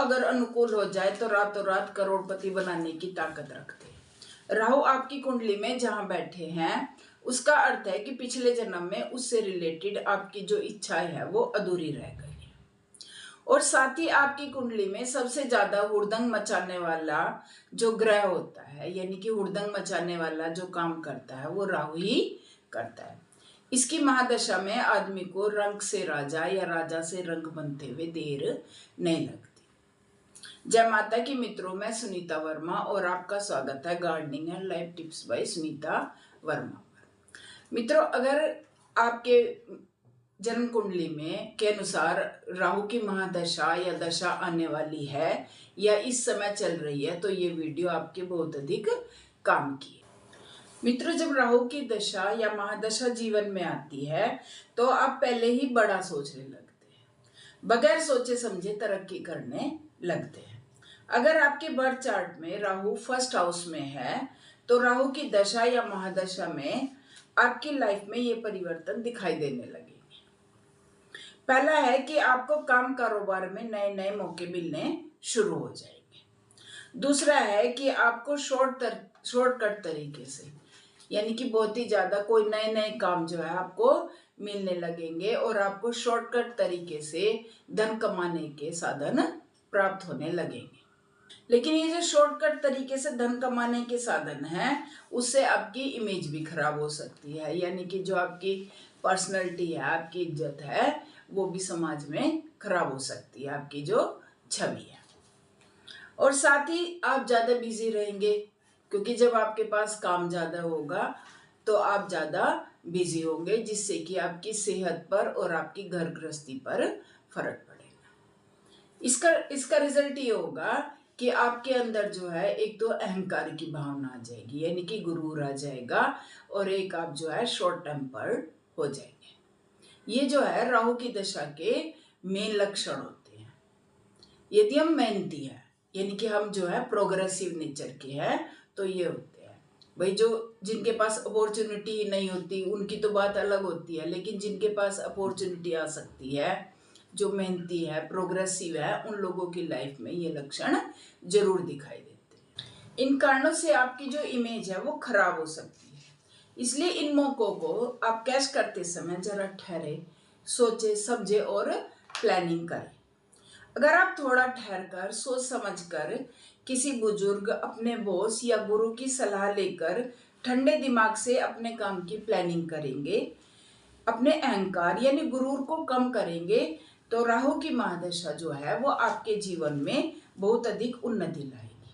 अगर अनुकूल हो जाए तो रातों रात करोड़पति बनाने की ताकत रखते हैं। राहु आपकी कुंडली में जहां बैठे हैं उसका अर्थ है कि पिछले जन्म में उससे रिलेटेड आपकी जो इच्छाएं है वो अधूरी रह गई है। और साथ ही आपकी कुंडली में सबसे ज्यादा हुड़दंग मचाने वाला जो ग्रह होता है, यानी कि हुड़दंग मचाने वाला जो काम करता है वो राहु ही करता है। इसकी महादशा में आदमी को रंग से राजा या राजा से रंग बनते हुए देर नहीं लगती। जय माता की मित्रों, मैं सुनीता वर्मा और आपका स्वागत है gardening and life tips by Sunita Verma पर। मित्रों, अगर आपके जन्म कुंडली में के अनुसार राहु की महादशा या दशा आने वाली है या इस समय चल रही है तो ये वीडियो आपके बहुत अधिक काम की है। मित्रों, जब राहु की दशा या महादशा जीवन में आती है तो आप पहले ही बड़ा सोचने लगते हैं, बगैर सोचे समझे तरक्की करने लगते हैं। अगर आपके बर्थ चार्ट में राहु फर्स्ट हाउस में है तो राहु की दशा या महादशा में आपकी लाइफ में ये परिवर्तन दिखाई देने लगेंगे। पहला है कि आपको काम कारोबार में नए नए मौके मिलने शुरू हो जाएंगे। दूसरा है कि आपको शॉर्टकट तरीके से, यानी कि बहुत ही ज्यादा कोई नए नए काम जो है आपको मिलने लगेंगे और आपको शॉर्टकट तरीके से धन कमाने के साधन प्राप्त होने लगेंगे। लेकिन ये जो शॉर्टकट तरीके से धन कमाने के साधन है उससे आपकी इमेज भी खराब हो सकती है, यानी कि जो आपकी पर्सनैलिटी है, आपकी इज्जत है, वो भी समाज में खराब हो सकती है, आपकी जो छवि है। और साथ ही आप ज्यादा बिजी रहेंगे, क्योंकि जब आपके पास काम ज्यादा होगा तो आप ज्यादा बिजी होंगे, जिससे कि आपकी सेहत पर और आपकी घर गृहस्थी पर फर्क पड़ेगा। इसका रिजल्ट ये होगा कि आपके अंदर जो है एक तो अहंकार की भावना आ जाएगी, यानी कि गुरूर आ जाएगा, और एक आप जो है शॉर्ट टेम्पर्ड हो जाएंगे। ये जो है राहु की दशा के मेन लक्षण होते हैं। यदि हम मेहनती है, यानी कि हम जो है प्रोग्रेसिव नेचर के हैं, तो ये होते हैं भाई जो जिनके पास अपॉर्चुनिटी नहीं होती उनकी तो बात अलग होती है, लेकिन जिनके पास अपॉर्चुनिटी आ सकती है, जो मेहनती है, प्रोग्रेसिव है, उन लोगों की लाइफ में ये लक्षण जरूर दिखाई देते हैं। इन कारणों से आपकी जो इमेज है वो खराब हो सकती है। इसलिए इन मौकों को आप कैच करते समय जरा ठहरे, सोचे समझे और प्लानिंग करें। अगर आप थोड़ा ठहर कर सोच समझ कर किसी बुजुर्ग, अपने बॉस या गुरु की सलाह लेकर ठंडे दिमाग से अपने काम की प्लानिंग करेंगे, अपने अहंकार यानी गुरूर को कम करेंगे, तो राहु की महादशा जो है वो आपके जीवन में बहुत अधिक उन्नति लाएगी।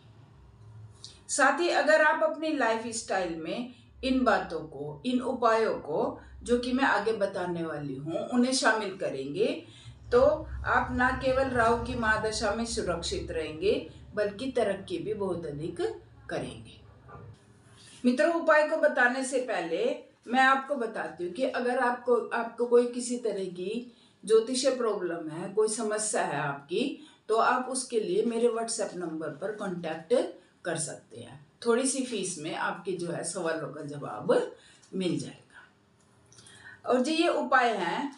साथ ही अगर आप अपनी लाइफ स्टाइल में इन बातों को, इन उपायों को जो कि मैं आगे बताने वाली हूँ, उन्हें शामिल करेंगे, तो आप ना केवल राहु की महादशा में सुरक्षित रहेंगे बल्कि तरक्की भी बहुत अधिक करेंगे। मित्रों, उपाय को बताने से पहले मैं आपको बताती हूँ कि अगर आपको कोई किसी तरह की ज्योतिषीय प्रॉब्लम है, कोई समस्या है आपकी, तो आप उसके लिए मेरे व्हाट्सएप नंबर पर कांटेक्ट कर सकते हैं। थोड़ी सी फीस में आपके जो है सवालों का जवाब मिल जाएगा। और जो ये उपाय हैं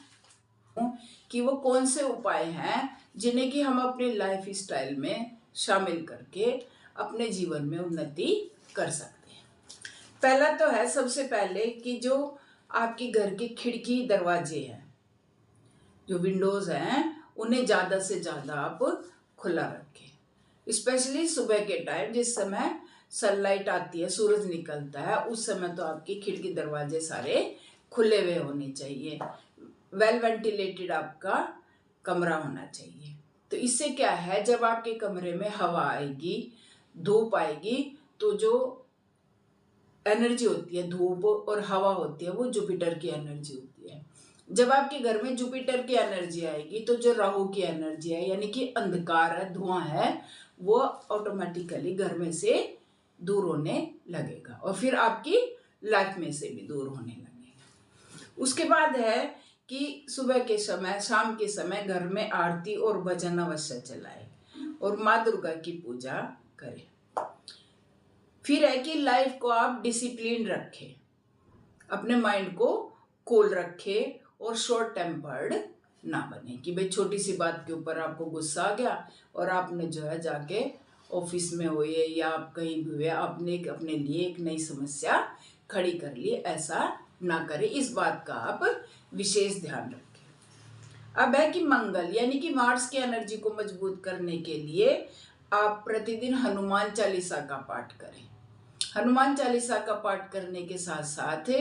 कि वो कौन से उपाय हैं जिन्हें कि हम अपनी लाइफ स्टाइल में शामिल करके अपने जीवन में उन्नति कर सकते हैं। पहला तो है सबसे पहले कि जो आपकी घर की खिड़की दरवाजे हैं, जो विंडोज हैं, उन्हें ज्यादा से ज्यादा आप खुला रखें। स्पेशली सुबह के टाइम जिस समय सनलाइट आती है, सूरज निकलता है, उस समय तो आपकी खिड़की दरवाजे सारे खुले हुए होने चाहिए। वेल वेंटिलेटेड आपका कमरा होना चाहिए। तो इससे क्या है, जब आपके कमरे में हवा आएगी, धूप आएगी, तो जो एनर्जी होती है, धूप और हवा होती है, वो जुपिटर की एनर्जी होती है। जब आपके घर में जुपिटर की एनर्जी आएगी तो जो राहु की एनर्जी है, यानी कि अंधकार है, धुआं है, वो ऑटोमेटिकली घर में से दूर होने लगेगा और फिर आपकी लाइफ में से भी दूर होने लगेगा। उसके बाद है कि सुबह के समय, शाम के समय घर में आरती और भजन अवश्य चलाए और माँ दुर्गा की पूजा करें। फिर है कि लाइफ को आप डिसिप्लिन रखें, अपने माइंड को कूल रखें और शॉर्ट टेम्पर्ड ना बने कि भाई छोटी सी बात के ऊपर आपको गुस्सा आ गया और आपने जो है जाके ऑफिस में हुए या आप कहीं भी हुए आपने अपने लिए एक नई समस्या खड़ी कर ली। ऐसा ना करें, इस बात का आप विशेष ध्यान रखें। अब है कि मंगल यानी कि मार्स की एनर्जी को मजबूत करने के लिए आप प्रतिदिन हनुमान चालीसा का पाठ करें। हनुमान चालीसा का पाठ करने के साथ साथ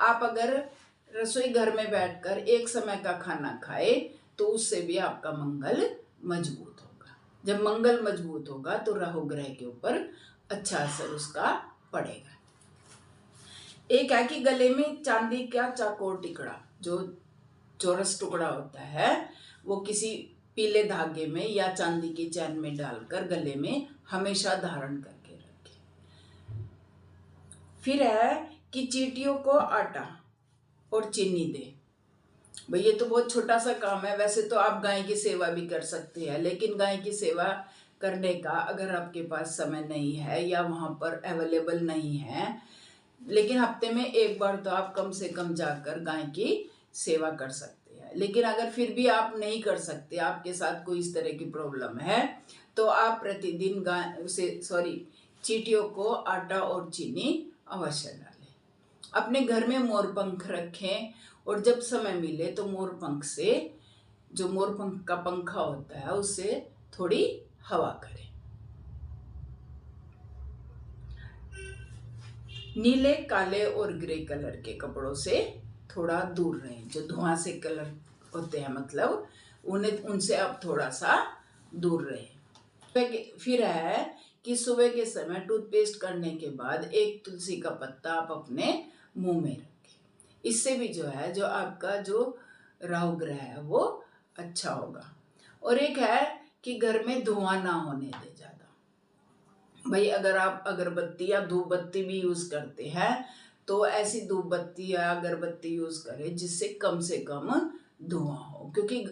आप अगर रसोई घर में बैठकर एक समय का खाना खाए तो उससे भी आपका मंगल मजबूत होगा। जब मंगल मजबूत होगा तो राहु ग्रह के ऊपर अच्छा असर उसका पड़ेगा। एक है कि गले में चांदी का चौकोर टिकड़ा, जो चौरस टुकड़ा होता है, वो किसी पीले धागे में या चांदी की चैन में डालकर गले में हमेशा धारण करके रखें। फिर है कि चींटियों को आटा और चीनी दे। भाई ये तो बहुत छोटा सा काम है, वैसे तो आप गाय की सेवा भी कर सकते हैं, लेकिन गाय की सेवा करने का अगर आपके पास समय नहीं है या वहाँ पर अवेलेबल नहीं है, लेकिन हफ्ते में एक बार तो आप कम से कम जाकर गाय की सेवा कर सकते हैं। लेकिन अगर फिर भी आप नहीं कर सकते, आपके साथ कोई इस तरह की प्रॉब्लम है, तो आप प्रतिदिन चींटियों को आटा और चीनी अवश्य डालें। अपने घर में मोरपंख रखें और जब समय मिले तो मोरपंख से, जो मोरपंख का पंखा होता है, उससे थोड़ी हवा करें। नीले, काले और ग्रे कलर के कपड़ों से थोड़ा दूर रहें। जो धुआं से कलर होते हैं, मतलब उनसे आप थोड़ा सा दूर रहें। फिर है कि सुबह के समय टूथपेस्ट करने के बाद एक तुलसी का पत्ता आप अपने मुंह में रखें। इससे भी जो है, जो आपका जो राहु ग्रह है वो अच्छा होगा। और एक है कि घर में धुआं ना होने दे ज्यादा। भाई अगर आप अगरबत्ती या धूप बत्ती भी यूज करते हैं तो ऐसी धूप बत्ती या अगरबत्ती यूज करें जिससे कम से कम धुआं हो, क्योंकि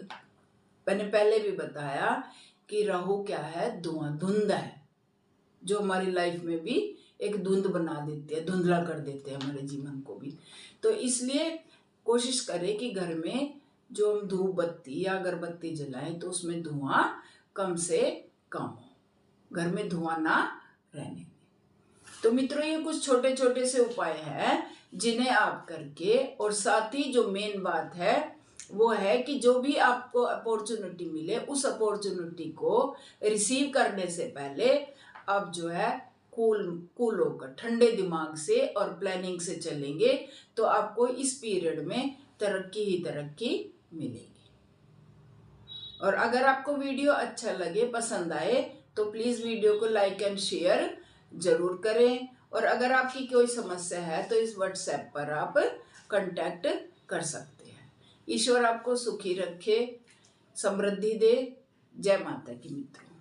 मैंने पहले भी बताया कि राहु क्या है, धुआं, धुंध है, जो हमारी लाइफ में भी एक धुंध बना देते हैं, धुंधला कर देते हैं हमारे जीवन को भी। तो इसलिए कोशिश करें कि घर में जो हम धूप बत्ती या अगरबत्ती जलाएं तो उसमें धुआं कम से कम हो, घर में धुआं ना रहने दें। तो मित्रों, ये कुछ छोटे छोटे से उपाय हैं जिन्हें आप करके, और साथ ही जो मेन बात है वो है कि जो भी आपको अपॉर्चुनिटी मिले उस अपॉर्चुनिटी को रिसीव करने से पहले आप जो है कूल होकर, ठंडे दिमाग से और प्लानिंग से चलेंगे तो आपको इस पीरियड में तरक्की ही तरक्की मिलेगी। और अगर आपको वीडियो अच्छा लगे, पसंद आए, तो प्लीज़ वीडियो को लाइक एंड शेयर जरूर करें। और अगर आपकी कोई समस्या है तो इस व्हाट्सएप पर आप कांटेक्ट कर सकते हैं। ईश्वर आपको सुखी रखे, समृद्धि दे। जय माता की मित्रों।